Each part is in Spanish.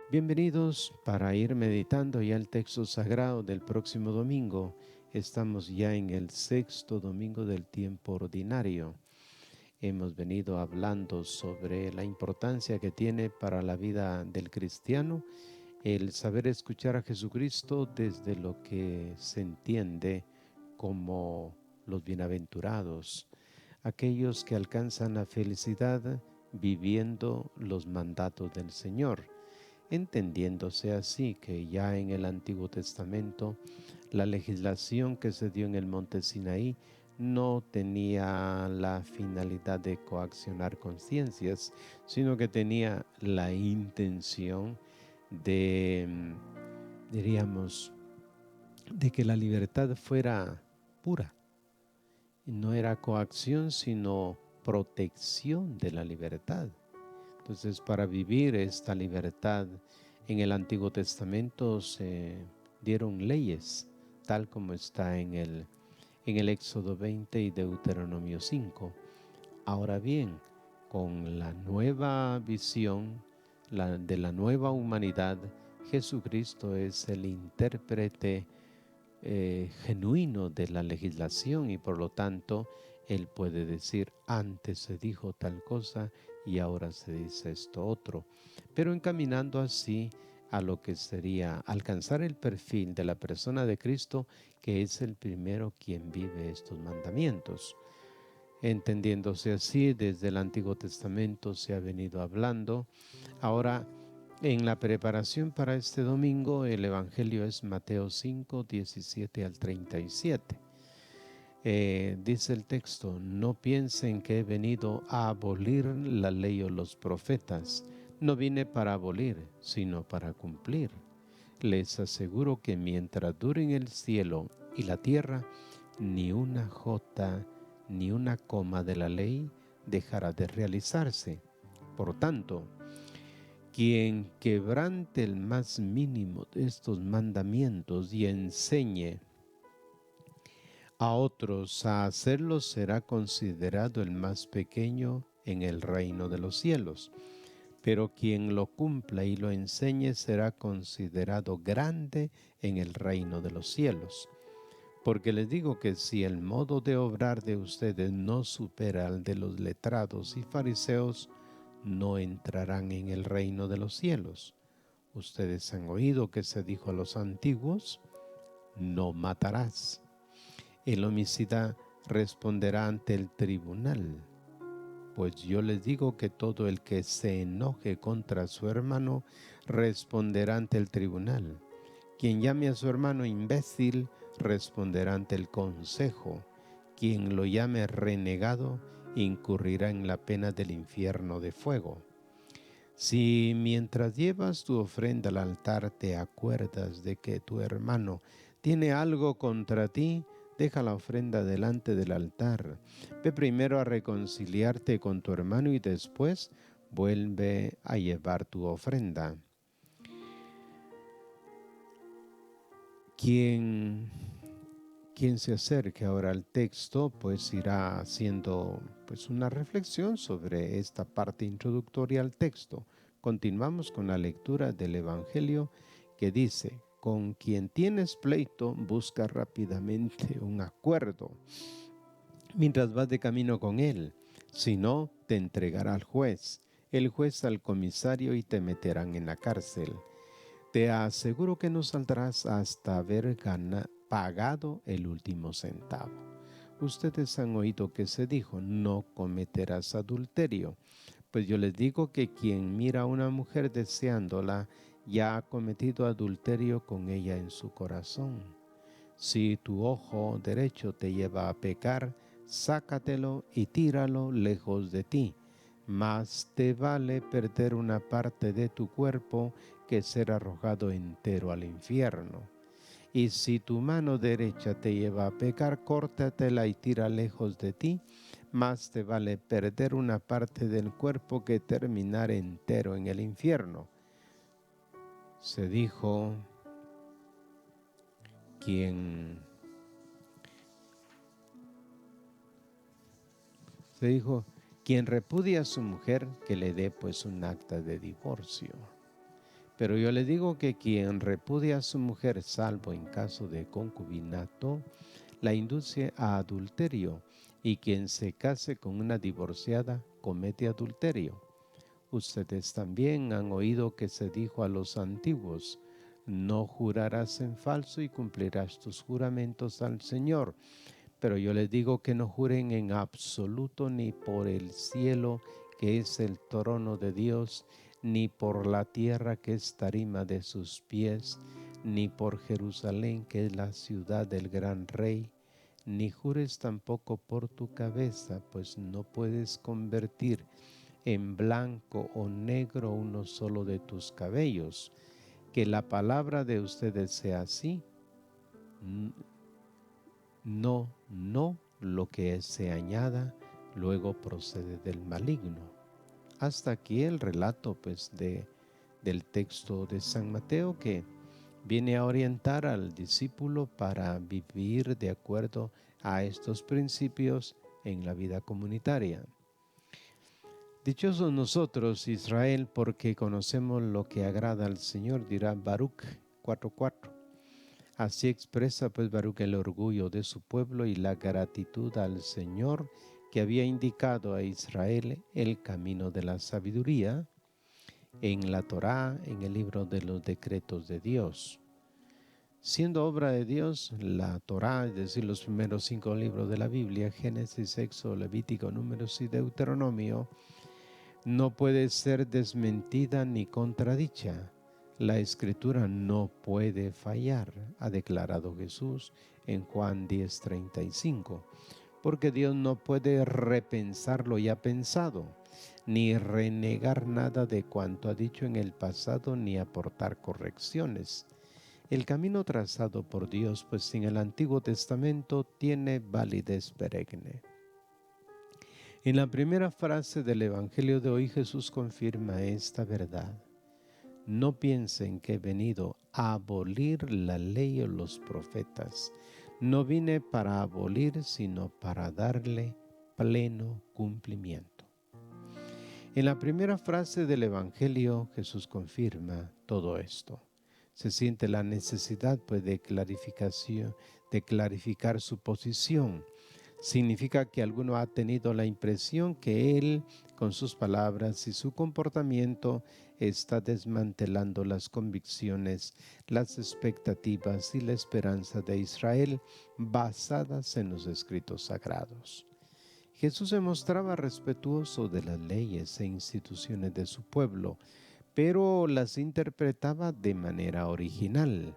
Bienvenidos para ir meditando ya el texto sagrado del próximo domingo. Estamos ya en el sexto domingo del tiempo ordinario. Hemos venido hablando sobre la importancia que tiene para la vida del cristiano el saber escuchar a Jesucristo desde lo que se entiende como los bienaventurados, aquellos que alcanzan la felicidad viviendo los mandatos del Señor, entendiéndose así que ya en el Antiguo Testamento la legislación que se dio en el monte Sinaí no tenía la finalidad de coaccionar conciencias, sino que tenía la intención de, diríamos, de que la libertad fuera pura. No era coacción, sino protección de la libertad. Entonces, para vivir esta libertad, en el Antiguo Testamento se dieron leyes, tal como está en el Éxodo 20 y Deuteronomio 5. Ahora bien, con la nueva visión de la nueva humanidad, Jesucristo es el intérprete genuino de la legislación y por lo tanto Él puede decir: antes se dijo tal cosa y ahora se dice esto otro, pero encaminando así a lo que sería alcanzar el perfil de la persona de Cristo, que es el primero quien vive estos mandamientos. Entendiéndose así, desde el Antiguo Testamento se ha venido hablando. Ahora, en la preparación para este domingo, el Evangelio es Mateo 5, 17 al 37. Dice el texto: no piensen que he venido a abolir la ley o los profetas. No vine para abolir, sino para cumplir. Les aseguro que mientras duren el cielo y la tierra, ni una jota ni una coma de la ley dejará de realizarse. Por tanto, quien quebrante el más mínimo de estos mandamientos y enseñe a otros a hacerlo será considerado el más pequeño en el reino de los cielos. Pero quien lo cumpla y lo enseñe será considerado grande en el reino de los cielos. Porque les digo que si el modo de obrar de ustedes no supera al de los letrados y fariseos, no entrarán en el reino de los cielos. Ustedes han oído que se dijo a los antiguos: no matarás. El homicida responderá ante el tribunal. Pues yo les digo que todo el que se enoje contra su hermano responderá ante el tribunal. Quien llame a su hermano imbécil responderá ante el consejo. Quien lo llame renegado incurrirá en la pena del infierno de fuego. Si mientras llevas tu ofrenda al altar te acuerdas de que tu hermano tiene algo contra ti, deja la ofrenda delante del altar. Ve primero a reconciliarte con tu hermano y después vuelve a llevar tu ofrenda. Quien se acerque ahora al texto, pues irá haciendo una reflexión sobre esta parte introductoria al texto. Continuamos con la lectura del Evangelio, que dice: con quien tienes pleito, busca rápidamente un acuerdo mientras vas de camino con él. Si no, te entregará al juez, el juez al comisario y te meterán en la cárcel. Te aseguro que no saldrás hasta haber pagado el último centavo. Ustedes han oído que se dijo: no cometerás adulterio. Pues yo les digo que quien mira a una mujer deseándola, ya ha cometido adulterio con ella en su corazón. Si tu ojo derecho te lleva a pecar, sácatelo y tíralo lejos de ti. Más te vale perder una parte de tu cuerpo que ser arrojado entero al infierno. Y si tu mano derecha te lleva a pecar, córtatela y tira lejos de ti. Más te vale perder una parte del cuerpo que terminar entero en el infierno. Se dijo: quien Se dijo, quien repudia a su mujer, que le dé pues un acta de divorcio. Pero yo le digo que quien repudia a su mujer, salvo en caso de concubinato, la induce a adulterio, y quien se case con una divorciada comete adulterio. Ustedes también han oído que se dijo a los antiguos: no jurarás en falso y cumplirás tus juramentos al Señor. Pero yo les digo que no juren en absoluto, ni por el cielo, que es el trono de Dios, ni por la tierra, que es tarima de sus pies, ni por Jerusalén, que es la ciudad del gran rey. Ni jures tampoco por tu cabeza, pues no puedes convertir en blanco o negro uno solo de tus cabellos. Que la palabra de ustedes sea así. No, no, lo que se añada luego procede del maligno. Hasta aquí el relato pues del texto de San Mateo, que viene a orientar al discípulo para vivir de acuerdo a estos principios en la vida comunitaria. Dichosos nosotros, Israel, porque conocemos lo que agrada al Señor, dirá Baruch 4:4. Así expresa pues Baruch el orgullo de su pueblo y la gratitud al Señor, que había indicado a Israel el camino de la sabiduría en la Torá, en el libro de los decretos de Dios. Siendo obra de Dios, la Torá, es decir, los primeros 5 libros de la Biblia, Génesis, Éxodo, Levítico, Números y Deuteronomio, no puede ser desmentida ni contradicha. La Escritura no puede fallar, ha declarado Jesús en Juan 10:35, porque Dios no puede repensar lo ya pensado, ni renegar nada de cuanto ha dicho en el pasado, ni aportar correcciones. El camino trazado por Dios, pues en el Antiguo Testamento, tiene validez perenne. En la primera frase del Evangelio de hoy, Jesús confirma esta verdad. No piensen que he venido a abolir la ley o los profetas. No vine para abolir, sino para darle pleno cumplimiento. En la primera frase del Evangelio, Jesús confirma todo esto. Se siente la necesidad pues, de clarificar su posición. Significa que alguno ha tenido la impresión que él, con sus palabras y su comportamiento, está desmantelando las convicciones, las expectativas y la esperanza de Israel basadas en los escritos sagrados. Jesús se mostraba respetuoso de las leyes e instituciones de su pueblo, pero las interpretaba de manera original.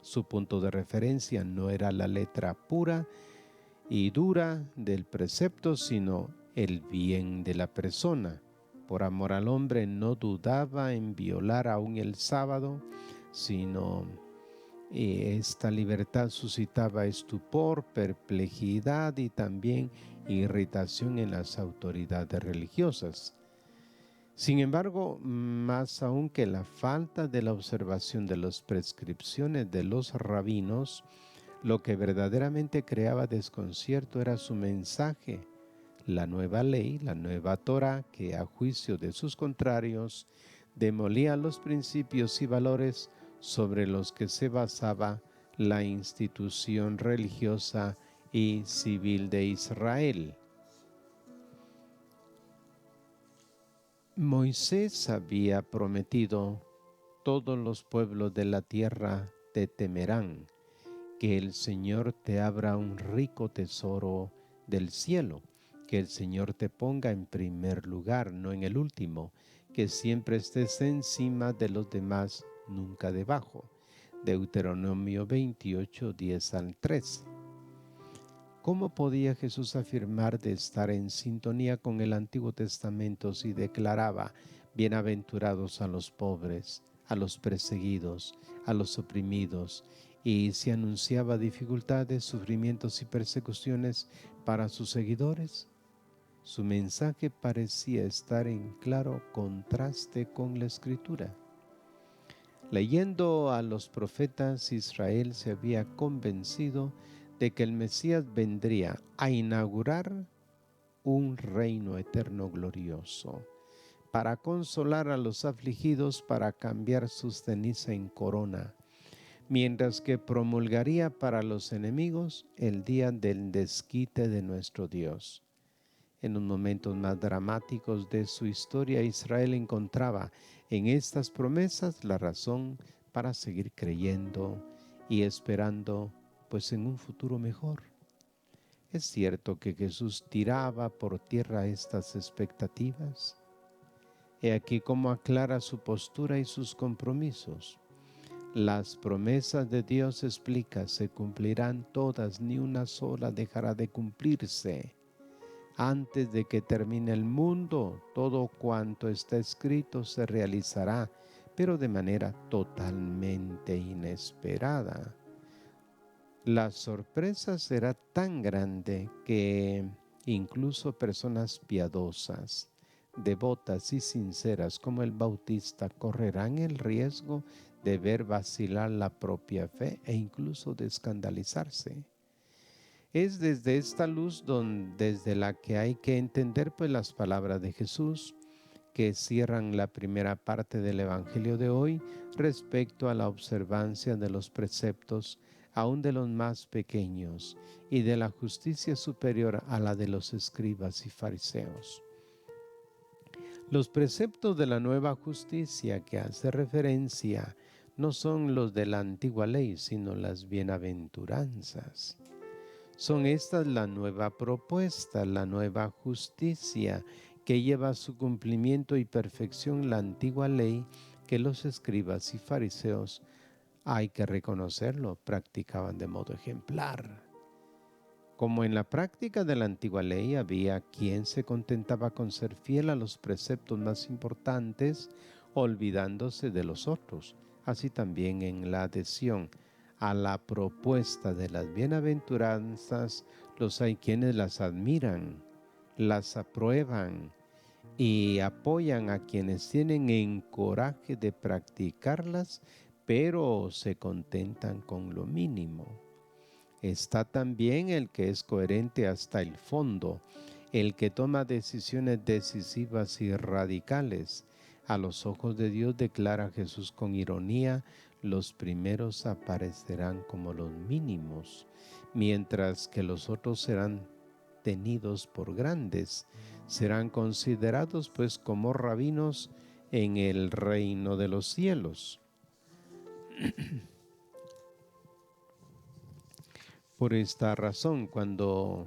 Su punto de referencia no era la letra pura y dura del precepto, sino el bien de la persona. Por amor al hombre no dudaba en violar aún el sábado, sino esta libertad suscitaba estupor, perplejidad y también irritación en las autoridades religiosas. Sin embargo, más aún que la falta de la observación de las prescripciones de los rabinos, lo que verdaderamente creaba desconcierto era su mensaje, la nueva ley, la nueva Torá, que a juicio de sus contrarios demolía los principios y valores sobre los que se basaba la institución religiosa y civil de Israel. Moisés había prometido: todos los pueblos de la tierra te temerán, que el Señor te abra un rico tesoro del cielo, que el Señor te ponga en primer lugar, no en el último, que siempre estés encima de los demás, nunca debajo. Deuteronomio 28, 10 al 13. ¿Cómo podía Jesús afirmar de estar en sintonía con el Antiguo Testamento si declaraba: bienaventurados a los pobres, a los perseguidos, a los oprimidos, y si anunciaba dificultades, sufrimientos y persecuciones para sus seguidores? Su mensaje parecía estar en claro contraste con la Escritura. Leyendo a los profetas, Israel se había convencido de que el Mesías vendría a inaugurar un reino eterno glorioso. para consolar a los afligidos, para cambiar su ceniza en corona, mientras que promulgaría para los enemigos el día del desquite de nuestro Dios. En los momentos más dramáticos de su historia, Israel encontraba en estas promesas la razón para seguir creyendo y esperando, pues, en un futuro mejor. ¿Es cierto que Jesús tiraba por tierra estas expectativas? He aquí cómo aclara su postura y sus compromisos. Las promesas de Dios, explica, se cumplirán todas, ni una sola dejará de cumplirse. Antes de que termine el mundo, todo cuanto está escrito se realizará, pero de manera totalmente inesperada. La sorpresa será tan grande que incluso personas piadosas, devotas y sinceras como el Bautista correrán el riesgo de ver vacilar la propia fe e incluso de escandalizarse. Es desde esta luz desde la que hay que entender, pues, las palabras de Jesús que cierran la primera parte del Evangelio de hoy respecto a la observancia de los preceptos, aun de los más pequeños, y de la justicia superior a la de los escribas y fariseos. Los preceptos de la nueva justicia que hace referencia no son los de la antigua ley, sino las bienaventuranzas. Son estas la nueva propuesta, la nueva justicia que lleva a su cumplimiento y perfección la antigua ley que los escribas y fariseos, hay que reconocerlo, practicaban de modo ejemplar. Como en la práctica de la antigua ley había quien se contentaba con ser fiel a los preceptos más importantes, olvidándose de los otros, así también en la adhesión a la propuesta de las bienaventuranzas, los hay quienes las admiran, las aprueban y apoyan a quienes tienen en coraje de practicarlas, pero se contentan con lo mínimo. Está también el que es coherente hasta el fondo, el que toma decisiones decisivas y radicales. A los ojos de Dios, declara Jesús con ironía, los primeros aparecerán como los mínimos, mientras que los otros serán tenidos por grandes, serán considerados pues como rabinos en el reino de los cielos. Por esta razón, cuando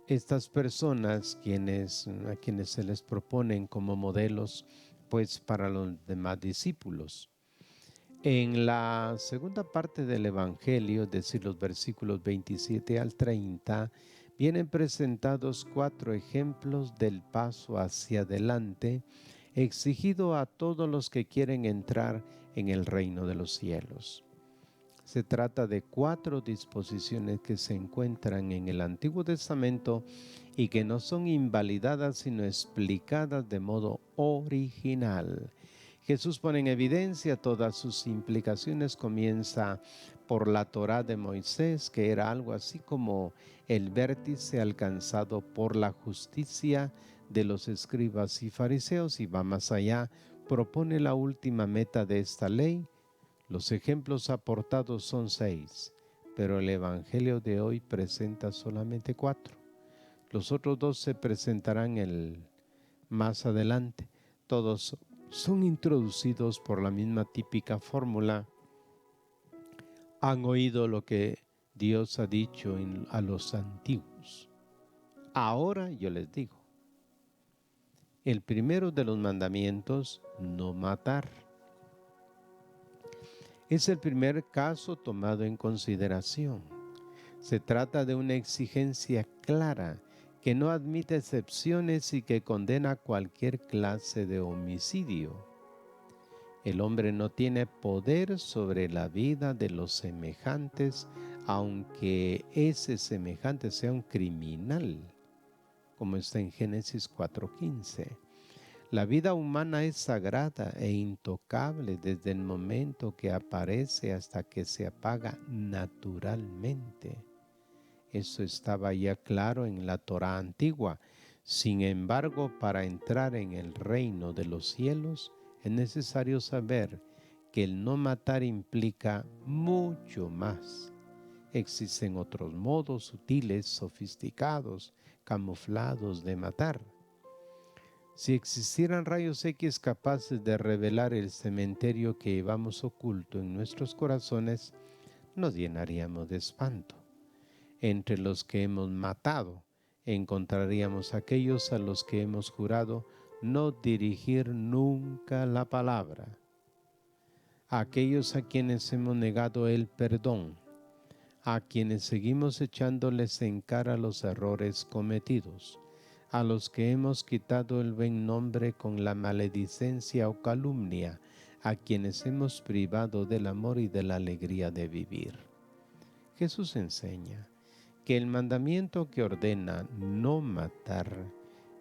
estas personas, a quienes se les proponen como modelos, pues para los demás discípulos, en la segunda parte del Evangelio, es decir, los versículos 27 al 30, vienen presentados 4 ejemplos del paso hacia adelante exigido a todos los que quieren entrar en el reino de los cielos. Se trata de 4 disposiciones que se encuentran en el Antiguo Testamento y que no son invalidadas sino explicadas de modo original. Jesús pone en evidencia todas sus implicaciones. Comienza por la Torá de Moisés, que era algo así como el vértice alcanzado por la justicia de los escribas y fariseos, y va más allá, propone la última meta de esta ley. Los ejemplos aportados son 6, pero el Evangelio de hoy presenta solamente 4. Los otros 2 se presentarán más adelante. Todos son introducidos por la misma típica fórmula. Han oído lo que Dios ha dicho a los antiguos. Ahora yo les digo. El primero de los mandamientos, no matar. Es el primer caso tomado en consideración. Se trata de una exigencia clara que no admite excepciones y que condena cualquier clase de homicidio. El hombre no tiene poder sobre la vida de los semejantes, aunque ese semejante sea un criminal, como está en Génesis 4:15. La vida humana es sagrada e intocable desde el momento que aparece hasta que se apaga naturalmente. Eso estaba ya claro en la Torá antigua. Sin embargo, para entrar en el reino de los cielos es necesario saber que el no matar implica mucho más. Existen otros modos sutiles, sofisticados, camuflados de matar. Si existieran rayos X capaces de revelar el cementerio que llevamos oculto en nuestros corazones, nos llenaríamos de espanto. Entre los que hemos matado, encontraríamos aquellos a los que hemos jurado no dirigir nunca la palabra, aquellos a quienes hemos negado el perdón, a quienes seguimos echándoles en cara los errores cometidos, a los que hemos quitado el buen nombre con la maledicencia o calumnia, a quienes hemos privado del amor y de la alegría de vivir. Jesús enseña que el mandamiento que ordena no matar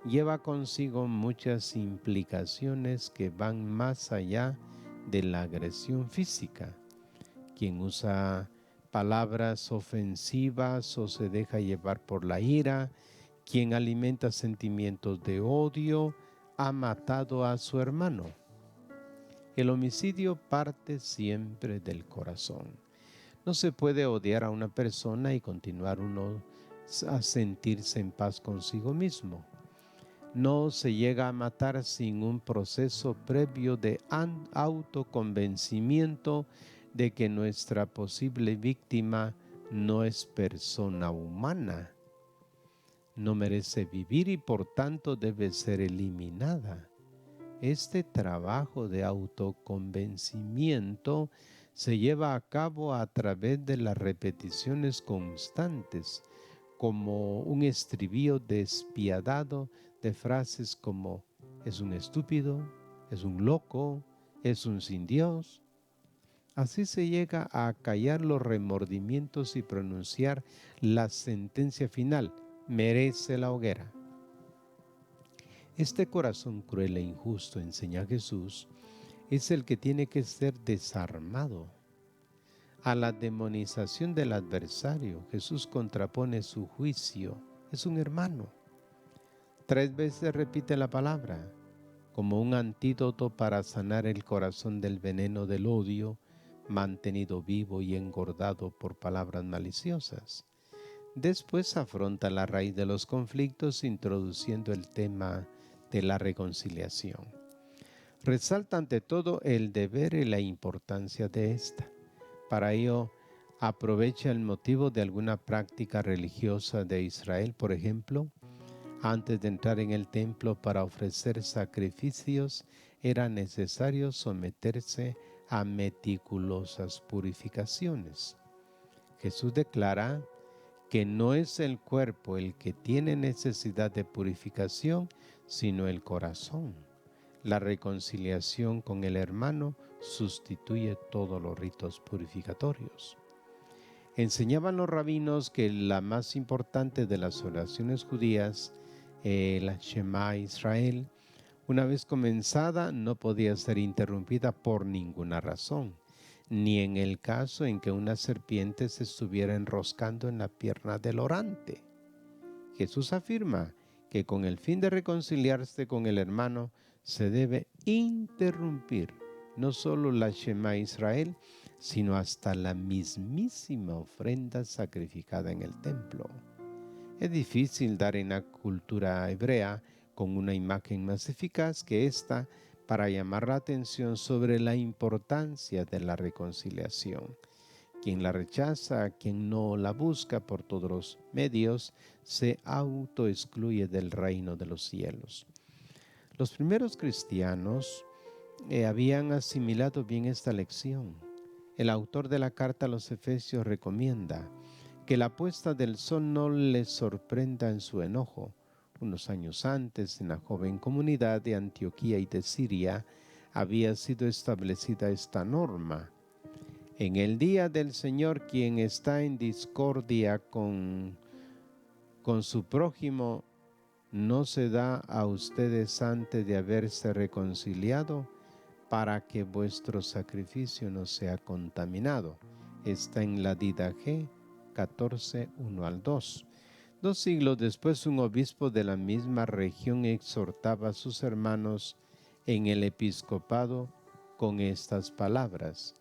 lleva consigo muchas implicaciones que van más allá de la agresión física. Quien usa palabras ofensivas o se deja llevar por la ira, quien alimenta sentimientos de odio, ha matado a su hermano. El homicidio parte siempre del corazón. No se puede odiar a una persona y continuar uno a sentirse en paz consigo mismo. No se llega a matar sin un proceso previo de autoconvencimiento de que nuestra posible víctima no es persona humana, no merece vivir y por tanto debe ser eliminada. Este trabajo de autoconvencimiento se lleva a cabo a través de las repeticiones constantes, como un estribillo despiadado de frases como es un estúpido, es un loco, es un sin Dios. Así se llega a callar los remordimientos y pronunciar la sentencia final, merece la hoguera. Este corazón cruel e injusto, enseña Jesús, es el que tiene que ser desarmado. A la demonización del adversario, Jesús contrapone su juicio. Es un hermano. 3 veces repite la palabra, como un antídoto para sanar el corazón del veneno del odio, mantenido vivo y engordado por palabras maliciosas. Después afronta la raíz de los conflictos, introduciendo el tema de la reconciliación. Resalta ante todo el deber y la importancia de esta. Para ello, aprovecha el motivo de alguna práctica religiosa de Israel, por ejemplo, antes de entrar en el templo para ofrecer sacrificios, era necesario someterse a meticulosas purificaciones. Jesús declara que no es el cuerpo el que tiene necesidad de purificación, sino el corazón. La reconciliación con el hermano sustituye todos los ritos purificatorios. Enseñaban los rabinos que la más importante de las oraciones judías, la Shema Israel, una vez comenzada no podía ser interrumpida por ninguna razón, ni en el caso en que una serpiente se estuviera enroscando en la pierna del orante. Jesús afirma que con el fin de reconciliarse con el hermano se debe interrumpir no solo la Shema Israel, sino hasta la mismísima ofrenda sacrificada en el templo. Es difícil dar en la cultura hebrea con una imagen más eficaz que esta para llamar la atención sobre la importancia de la reconciliación. Quien la rechaza, quien no la busca por todos los medios, se autoexcluye del reino de los cielos. Los primeros cristianos habían asimilado bien esta lección. El autor de la carta a los Efesios recomienda que la puesta del sol no les sorprenda en su enojo. Unos años antes, en la joven comunidad de Antioquía y de Siria, había sido establecida esta norma. En el día del Señor, quien está en discordia con su prójimo, ¿no se da a ustedes antes de haberse reconciliado para que vuestro sacrificio no sea contaminado? Está en la Didache 14, 1 al 2. 2 siglos después, un obispo de la misma región exhortaba a sus hermanos en el episcopado con estas palabras: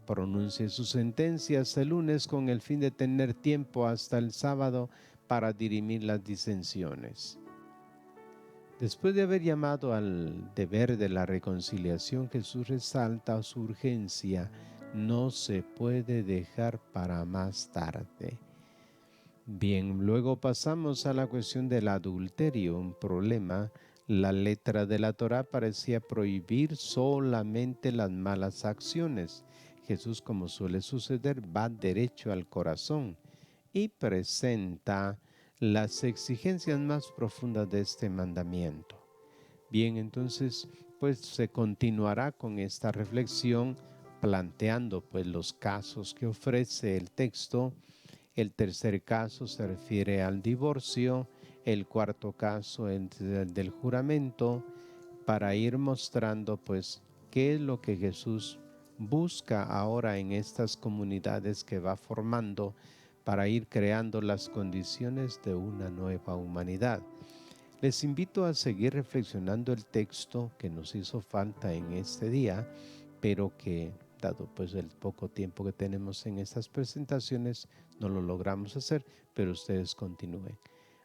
pronuncie sus sentencias el lunes con el fin de tener tiempo hasta el sábado para dirimir las disensiones. Después de haber llamado al deber de la reconciliación, Jesús resalta su urgencia: no se puede dejar para más tarde. Bien, luego pasamos a la cuestión del adulterio, un problema. La letra de la Torá parecía prohibir solamente las malas acciones. Jesús, como suele suceder, va derecho al corazón y presenta las exigencias más profundas de este mandamiento. Bien, entonces, pues se continuará con esta reflexión planteando pues los casos que ofrece el texto. El tercer caso se refiere al divorcio, el cuarto caso es el del juramento, para ir mostrando pues qué es lo que Jesús busca ahora en estas comunidades que va formando para ir creando las condiciones de una nueva humanidad. Les invito a seguir reflexionando el texto que nos hizo falta en este día, pero que, dado pues el poco tiempo que tenemos en estas presentaciones, no lo logramos hacer, pero ustedes continúen.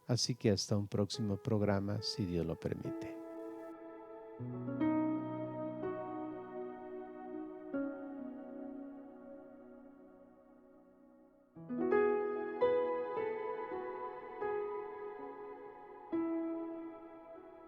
Así que hasta un próximo programa, si Dios lo permite.